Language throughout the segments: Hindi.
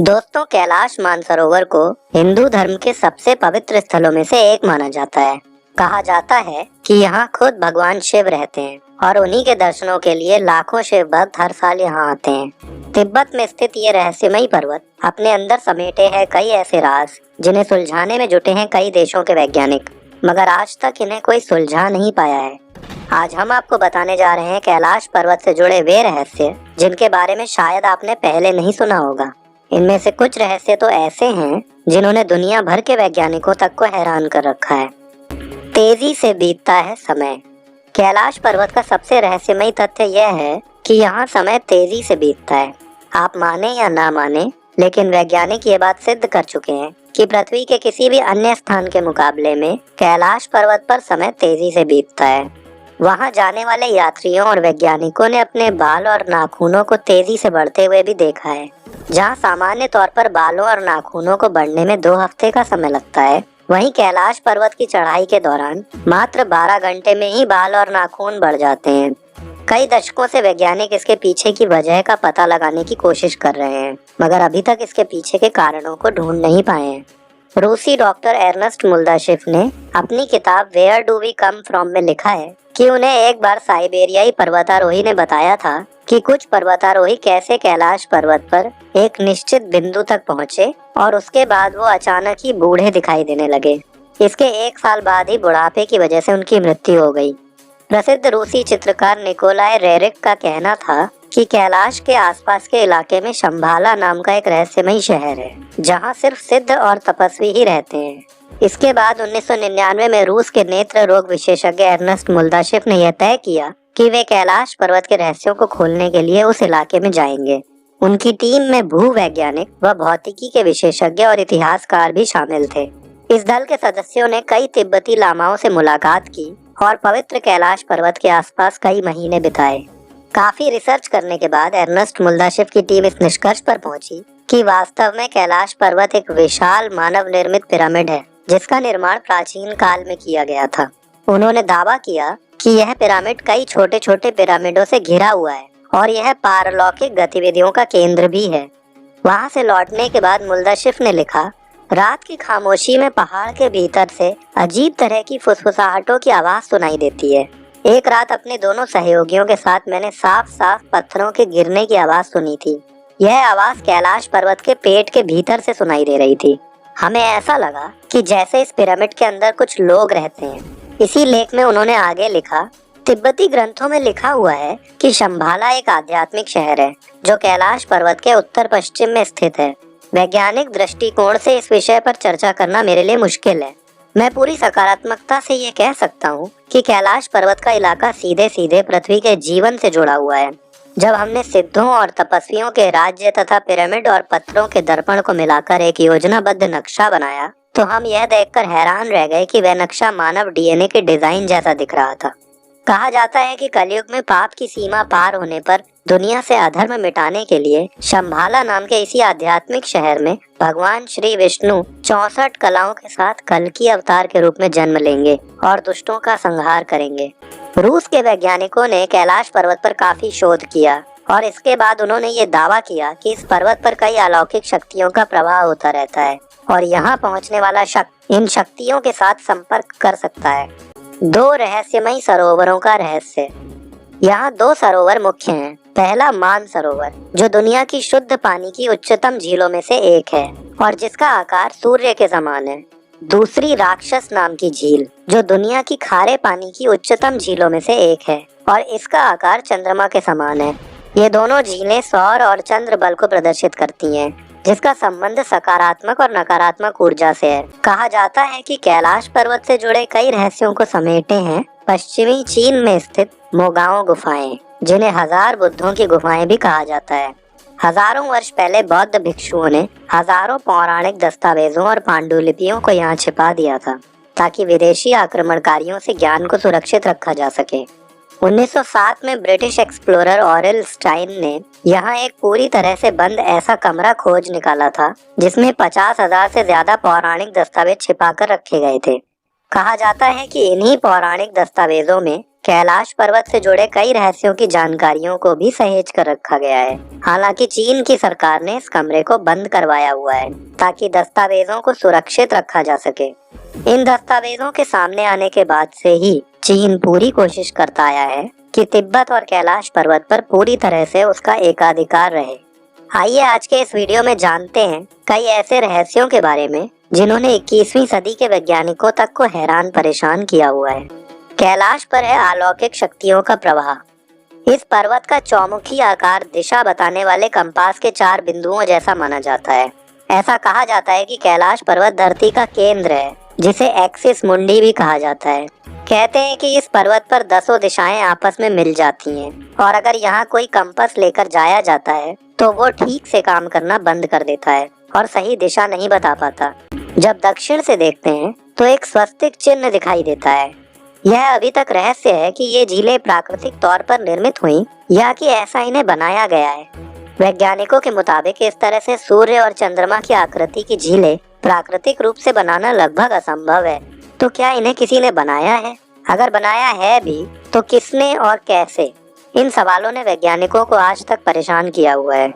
दोस्तों, कैलाश मानसरोवर को हिंदू धर्म के सबसे पवित्र स्थलों में से एक माना जाता है। कहा जाता है कि यहाँ खुद भगवान शिव रहते हैं और उन्हीं के दर्शनों के लिए लाखों शिव भक्त हर साल यहाँ आते हैं। तिब्बत में स्थित ये रहस्यमयी पर्वत अपने अंदर समेटे है कई ऐसे राज जिन्हें सुलझाने में जुटे हैं कई देशों के वैज्ञानिक, मगर आज तक इन्हें कोई सुलझा नहीं पाया है। आज हम आपको बताने जा रहे हैं कैलाश पर्वत से जुड़े वे रहस्य जिनके बारे में शायद आपने पहले नहीं सुना होगा। इनमें से कुछ रहस्य तो ऐसे हैं जिन्होंने दुनिया भर के वैज्ञानिकों तक को हैरान कर रखा है। तेजी से बीतता है समय। कैलाश पर्वत का सबसे रहस्यमयी तथ्य यह है कि यहाँ समय तेजी से बीतता है। आप माने या ना माने, लेकिन वैज्ञानिक ये बात सिद्ध कर चुके हैं कि पृथ्वी के किसी भी अन्य स्थान के मुकाबले में कैलाश पर्वत पर समय तेजी से बीतता है। वहाँ जाने वाले यात्रियों और वैज्ञानिकों ने अपने बाल और नाखूनों को तेजी से बढ़ते हुए भी देखा है। जहाँ सामान्य तौर पर बालों और नाखूनों को बढ़ने में 2 हफ्ते का समय लगता है, वहीं कैलाश पर्वत की चढ़ाई के दौरान मात्र 12 घंटे में ही बाल और नाखून बढ़ जाते हैं। कई दशकों से वैज्ञानिक इसके पीछे की वजह का पता लगाने की कोशिश कर रहे हैं, मगर अभी तक इसके पीछे के कारणों को ढूंढ नहीं पाए हैं। रूसी डॉक्टर एर्नस्ट मुल्दाशिव ने अपनी किताब where do we come from में लिखा है कि उन्हें एक बार साइबेरियाई पर्वतारोही ने बताया था कि कुछ पर्वतारोही कैसे कैलाश पर्वत पर एक निश्चित बिंदु तक पहुंचे और उसके बाद वो अचानक ही बूढ़े दिखाई देने लगे। इसके 1 साल बाद ही बुढ़ापे की वजह से उनकी मृत्यु हो गई। प्रसिद्ध रूसी चित्रकार निकोलाई रेरिक का कहना था कि कैलाश के आसपास के इलाके में शंभाला नाम का एक रहस्यमयी शहर है, जहां सिर्फ सिद्ध और तपस्वी ही रहते हैं। इसके बाद 1999 में रूस के नेत्र रोग विशेषज्ञ एर्नस्ट मुल्दाशिव ने यह तय किया कि वे कैलाश पर्वत के रहस्यों को खोलने के लिए उस इलाके में जाएंगे। उनकी टीम में भूवैज्ञानिक व भौतिकी के विशेषज्ञ और इतिहासकार भी शामिल थे। इस दल के सदस्यों ने कई तिब्बती लामाओं से मुलाकात की और पवित्र कैलाश पर्वत के आसपास कई महीने बिताए। काफी रिसर्च करने के बाद एर्नस्ट मुल्दाशिव की टीम इस निष्कर्ष पर पहुंची कि वास्तव में कैलाश पर्वत एक विशाल मानव निर्मित पिरामिड है, जिसका निर्माण प्राचीन काल में किया गया था। उन्होंने दावा किया कि यह पिरामिड कई छोटे छोटे पिरामिडों से घिरा हुआ है और यह पारलौकिक गतिविधियों का केंद्र भी है। वहां से लौटने के बाद मुल्दाशिव ने लिखा, रात की खामोशी में पहाड़ के भीतर से अजीब तरह की फुसफुसाहटों की आवाज सुनाई देती है। एक रात अपने दोनों सहयोगियों के साथ मैंने साफ साफ पत्थरों के गिरने की आवाज सुनी थी। यह आवाज कैलाश पर्वत के पेट के भीतर से सुनाई दे रही थी। हमें ऐसा लगा कि जैसे इस पिरामिड के अंदर कुछ लोग रहते हैं। इसी लेख में उन्होंने आगे लिखा, तिब्बती ग्रंथों में लिखा हुआ है कि शंभाला एक आध्यात्मिक शहर है जो कैलाश पर्वत के उत्तर पश्चिम में स्थित है। वैज्ञानिक दृष्टिकोण से इस विषय पर चर्चा करना मेरे लिए मुश्किल है। मैं पूरी सकारात्मकता से ये कह सकता हूँ कि कैलाश पर्वत का इलाका सीधे सीधे पृथ्वी के जीवन से जुड़ा हुआ है। जब हमने सिद्धों और तपस्वियों के राज्य तथा पिरामिड और पत्थरों के दर्पण को मिलाकर एक योजनाबद्ध नक्शा बनाया, तो हम यह देखकर हैरान रह गए कि वह नक्शा मानव डीएनए के डिजाइन जैसा दिख रहा था। कहा जाता है कि कलयुग में पाप की सीमा पार होने पर दुनिया से अधर्म मिटाने के लिए शंभाला नाम के इसी आध्यात्मिक शहर में भगवान श्री विष्णु 64 कलाओं के साथ कल्कि अवतार के रूप में जन्म लेंगे और दुष्टों का संहार करेंगे। रूस के वैज्ञानिकों ने कैलाश पर्वत पर काफी शोध किया और इसके बाद उन्होंने ये दावा किया कि इस पर्वत पर कई अलौकिक शक्तियों का प्रवाह होता रहता है और यहाँ पहुँचने वाला शख्स इन शक्तियों के साथ संपर्क कर सकता है। 2 रहस्यमयी सरोवरों का रहस्य। यहाँ 2 सरोवर मुख्य हैं। पहला मान सरोवर, जो दुनिया की शुद्ध पानी की उच्चतम झीलों में से एक है और जिसका आकार सूर्य के समान है। दूसरी राक्षस नाम की झील, जो दुनिया की खारे पानी की उच्चतम झीलों में से एक है और इसका आकार चंद्रमा के समान है। ये दोनों झीलें सौर और चंद्र बल को प्रदर्शित करती हैं, जिसका संबंध सकारात्मक और नकारात्मक ऊर्जा से है। कहा जाता है कि कैलाश पर्वत से जुड़े कई रहस्यों को समेटे हैं पश्चिमी चीन में स्थित मोगाओ गुफाएं, जिन्हें 1000 बुद्धों की गुफाएं भी कहा जाता है। हजारों वर्ष पहले बौद्ध भिक्षुओं ने हजारों पौराणिक दस्तावेजों और पांडुलिपियों को यहाँ छिपा दिया था, ताकि विदेशी आक्रमणकारियों से ज्ञान को सुरक्षित रखा जा सके। 1907 में ब्रिटिश एक्सप्लोरर ऑरेल स्टाइन ने यहाँ एक पूरी तरह से बंद ऐसा कमरा खोज निकाला था जिसमें 50,000 से ज्यादा पौराणिक दस्तावेज छिपाकर रखे गए थे। कहा जाता है कि इन्हीं पौराणिक दस्तावेजों में कैलाश पर्वत से जुड़े कई रहस्यों की जानकारियों को भी सहेज कर रखा गया है। हालांकि चीन की सरकार ने इस कमरे को बंद करवाया हुआ है ताकि दस्तावेजों को सुरक्षित रखा जा सके। इन दस्तावेजों के सामने आने के बाद से ही चीन पूरी कोशिश करता आया है कि तिब्बत और कैलाश पर्वत पर पूरी तरह से उसका एकाधिकार रहे। आइए आज के इस वीडियो में जानते हैं कई ऐसे रहस्यों के बारे में जिन्होंने 21वीं सदी के वैज्ञानिकों तक को हैरान परेशान किया हुआ है। कैलाश पर है अलौकिक शक्तियों का प्रवाह। इस पर्वत का चौमुखी आकार दिशा बताने वाले कंपास के 4 बिंदुओं जैसा माना जाता है। ऐसा कहा जाता है कि कैलाश पर्वत धरती का केंद्र है, जिसे एक्सिस मुंडी भी कहा जाता है। कहते हैं कि इस पर्वत पर 10 दिशाएं आपस में मिल जाती हैं और अगर यहाँ कोई कंपास लेकर जाया जाता है तो वो ठीक से काम करना बंद कर देता है और सही दिशा नहीं बता पाता। जब दक्षिण से देखते हैं तो एक स्वस्तिक चिन्ह दिखाई देता है। यह अभी तक रहस्य है कि ये झीलें प्राकृतिक तौर पर निर्मित हुई या कि ऐसा इन्हें बनाया गया है। वैज्ञानिकों के मुताबिक इस तरह से सूर्य और चंद्रमा की आकृति की झीलें प्राकृतिक रूप से बनाना लगभग असंभव है। तो क्या इन्हें किसी ने बनाया है? अगर बनाया है भी तो किसने और कैसे? इन सवालों ने वैज्ञानिकों को आज तक परेशान किया हुआ है।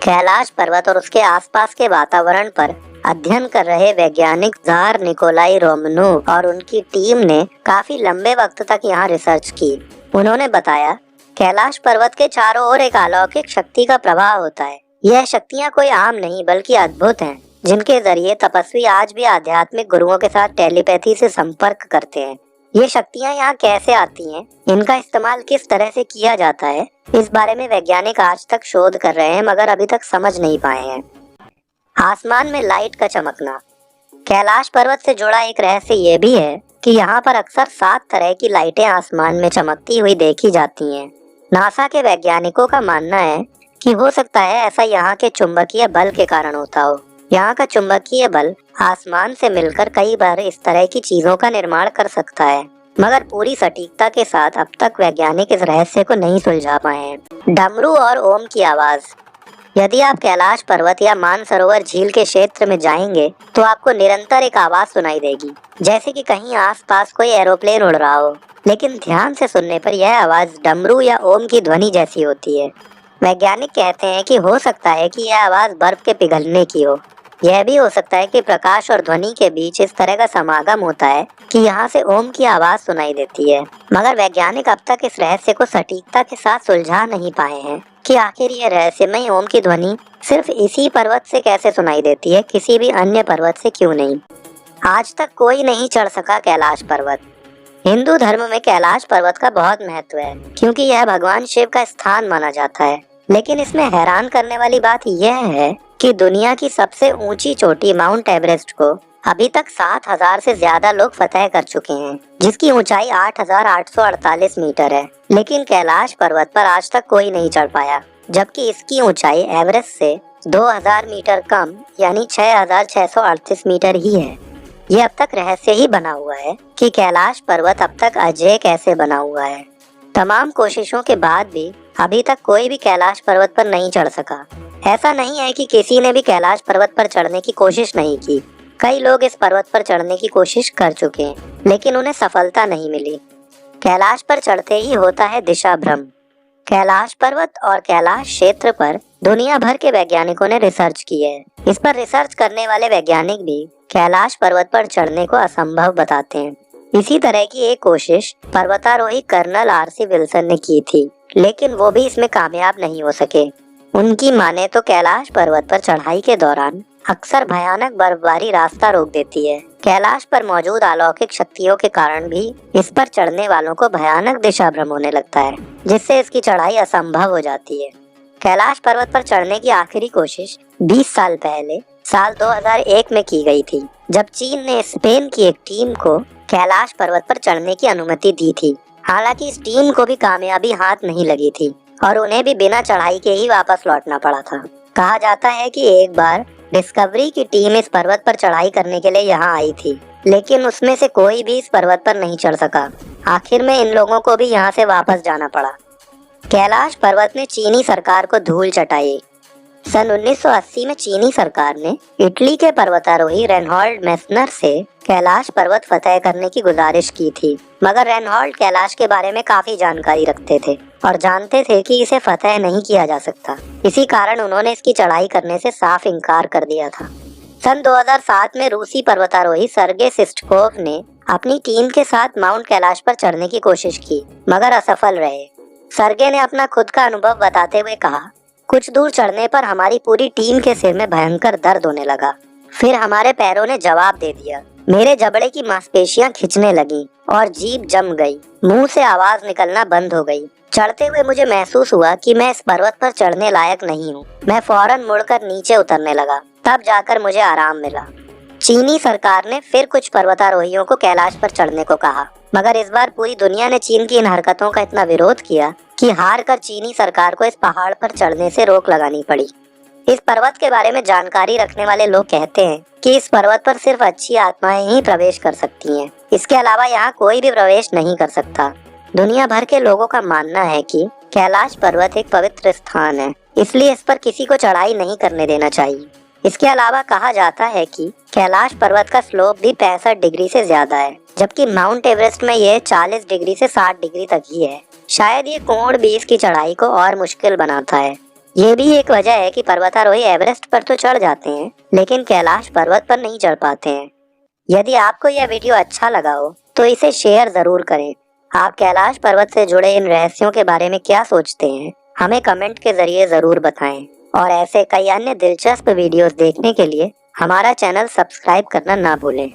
कैलाश पर्वत और उसके आसपास के वातावरण पर अध्ययन कर रहे वैज्ञानिक ज़ार निकोलाई रोमनोव और उनकी टीम ने काफी लंबे वक्त तक यहाँ रिसर्च की। उन्होंने बताया कैलाश पर्वत के चारों ओर एक अलौकिक शक्ति का प्रवाह होता है। यह शक्तियाँ कोई आम नहीं बल्कि अद्भुत हैं, जिनके जरिए तपस्वी आज भी आध्यात्मिक गुरुओं के साथ टेलीपैथी से संपर्क करते हैं। ये शक्तियाँ यहाँ कैसे आती हैं, इनका इस्तेमाल किस तरह से किया जाता है, इस बारे में वैज्ञानिक आज तक शोध कर रहे हैं मगर अभी तक समझ नहीं पाए हैं। आसमान में लाइट का चमकना। कैलाश पर्वत से जुड़ा एक रहस्य ये भी है कि यहाँ पर अक्सर 7 तरह की लाइटें आसमान में चमकती हुई देखी जाती हैं। नासा के वैज्ञानिकों का मानना है कि हो सकता है ऐसा यहाँ के चुंबकीय बल के कारण होता हो। यहाँ का चुंबकीय बल आसमान से मिलकर कई बार इस तरह की चीजों का निर्माण कर सकता है, मगर पूरी सटीकता के साथ अब तक वैज्ञानिक इस रहस्य को नहीं सुलझा पाए हैं। डमरू और ओम की आवाज। यदि आप कैलाश पर्वत या मानसरोवर झील के क्षेत्र में जाएंगे तो आपको निरंतर एक आवाज सुनाई देगी, जैसे कि कहीं आसपास कोई एरोप्लेन उड़ रहा हो। लेकिन ध्यान से सुनने पर यह आवाज डमरू या ओम की ध्वनि जैसी होती है। वैज्ञानिक कहते हैं कि हो सकता है कि यह आवाज बर्फ के पिघलने की हो। यह भी हो सकता है कि प्रकाश और ध्वनि के बीच इस तरह का समागम होता है कि यहाँ से ओम की आवाज सुनाई देती है। मगर वैज्ञानिक अब तक इस रहस्य को सटीकता के साथ सुलझा नहीं पाए हैं कि आखिर ये रहस्यमय ओम की ध्वनि सिर्फ इसी पर्वत से कैसे सुनाई देती है, किसी भी अन्य पर्वत से क्यों नहीं। आज तक कोई नहीं चढ़ सका कैलाश पर्वत। हिंदू धर्म में कैलाश पर्वत का बहुत महत्व है क्योंकि यह भगवान शिव का स्थान माना जाता है। लेकिन इसमें हैरान करने वाली बात यह है कि दुनिया की सबसे ऊंची चोटी माउंट एवरेस्ट को अभी तक 7,000 से ज्यादा लोग फतेह कर चुके हैं, जिसकी ऊंचाई 8,848 मीटर है। लेकिन कैलाश पर्वत पर आज तक कोई नहीं चढ़ पाया, जबकि इसकी ऊंचाई एवरेस्ट से 2,000 मीटर कम यानी 6,638 मीटर ही है। ये अब तक रहस्य ही बना हुआ है कि कैलाश पर्वत अब तक अजेय कैसे बना हुआ है। तमाम कोशिशों के बाद भी अभी तक कोई भी कैलाश पर्वत पर नहीं चढ़ सका। ऐसा नहीं है कि किसी ने भी कैलाश पर्वत पर चढ़ने की कोशिश नहीं की। कई लोग इस पर्वत पर चढ़ने की कोशिश कर चुके हैं, लेकिन उन्हें सफलता नहीं मिली। कैलाश पर चढ़ते ही होता है दिशा भ्रम। कैलाश पर्वत और कैलाश क्षेत्र पर दुनिया भर के वैज्ञानिकों ने रिसर्च की है। इस पर रिसर्च करने वाले वैज्ञानिक भी कैलाश पर्वत पर चढ़ने को असंभव बताते हैं। इसी तरह की एक कोशिश पर्वतारोही कर्नल आर.सी. विल्सन ने की थी, लेकिन वो भी इसमें कामयाब नहीं हो सके। उनकी माने तो कैलाश पर्वत पर चढ़ाई के दौरान अक्सर भयानक बर्फबारी रास्ता रोक देती है। कैलाश पर मौजूद अलौकिक शक्तियों के कारण भी इस पर चढ़ने वालों को भयानक दिशा भ्रम होने लगता है, जिससे इसकी चढ़ाई असंभव हो जाती है। कैलाश पर्वत पर चढ़ने की आखिरी कोशिश 20 साल पहले साल 2001 में की गई थी, जब चीन ने स्पेन की एक टीम को कैलाश पर्वत पर चढ़ने की अनुमति दी थी। हालांकि इस टीम को भी कामयाबी हाथ नहीं लगी थी और उन्हें भी बिना चढ़ाई के ही वापस लौटना पड़ा था। कहा जाता है कि एक बार डिस्कवरी की टीम इस पर्वत पर चढ़ाई करने के लिए यहाँ आई थी, लेकिन उसमें से कोई भी इस पर्वत पर नहीं चढ़ सका। आखिर में इन लोगों को भी यहाँ से वापस जाना पड़ा। कैलाश पर्वत ने चीनी सरकार को धूल चटाई। सन 1980 में चीनी सरकार ने इटली के पर्वतारोही रेनहोल्ड मेस्नर से कैलाश पर्वत फतेह करने की गुजारिश की थी, मगर रेनहोल्ड कैलाश के बारे में काफी जानकारी रखते थे और जानते थे कि इसे फतेह नहीं किया जा सकता। इसी कारण उन्होंने इसकी चढ़ाई करने से साफ इनकार कर दिया था। सन 2007 में रूसी पर्वतारोही सर्गे सिस्टकोव ने अपनी टीम के साथ माउंट कैलाश पर चढ़ने की कोशिश की, मगर असफल रहे। सर्गे ने अपना खुद का अनुभव बताते हुए कहा, कुछ दूर चढ़ने पर हमारी पूरी टीम के सिर में भयंकर दर्द होने लगा। फिर हमारे पैरों ने जवाब दे दिया। मेरे जबड़े की मांसपेशियां खिंचने लगी और जीभ जम गई। मुंह से आवाज निकलना बंद हो गई। चढ़ते हुए मुझे महसूस हुआ कि मैं इस पर्वत पर चढ़ने लायक नहीं हूँ। मैं फौरन मुड़कर नीचे उतरने लगा। तब जाकर मुझे आराम मिला। चीनी सरकार ने फिर कुछ पर्वतारोहियों को कैलाश पर चढ़ने को कहा, मगर इस बार पूरी दुनिया ने चीन की इन हरकतों का इतना विरोध किया कि हार कर चीनी सरकार को इस पहाड़ पर चढ़ने से रोक लगानी पड़ी। इस पर्वत के बारे में जानकारी रखने वाले लोग कहते हैं कि इस पर्वत पर सिर्फ अच्छी आत्माएं ही प्रवेश कर सकती हैं। इसके अलावा यहाँ कोई भी प्रवेश नहीं कर सकता। दुनिया भर के लोगों का मानना है कि कैलाश पर्वत एक पवित्र स्थान है, इसलिए इस पर किसी को चढ़ाई नहीं करने देना चाहिए। इसके अलावा कहा जाता है कि कैलाश पर्वत का स्लोप भी 65 डिग्री से ज्यादा है, जबकि माउंट एवरेस्ट में यह 40 डिग्री से 60 डिग्री तक ही है। शायद ये कोण भी इसकी चढ़ाई को और मुश्किल बनाता है। ये भी एक वजह है कि पर्वतारोही एवरेस्ट पर तो चढ़ जाते हैं, लेकिन कैलाश पर्वत पर नहीं चढ़ पाते हैं। यदि आपको यह वीडियो अच्छा लगा हो तो इसे शेयर जरूर करें। आप कैलाश पर्वत से जुड़े इन रहस्यों के बारे में क्या सोचते हैं, हमें कमेंट के जरिए जरूर बताएं। और ऐसे कई अन्य दिलचस्प वीडियोस देखने के लिए हमारा चैनल सब्सक्राइब करना ना भूलें।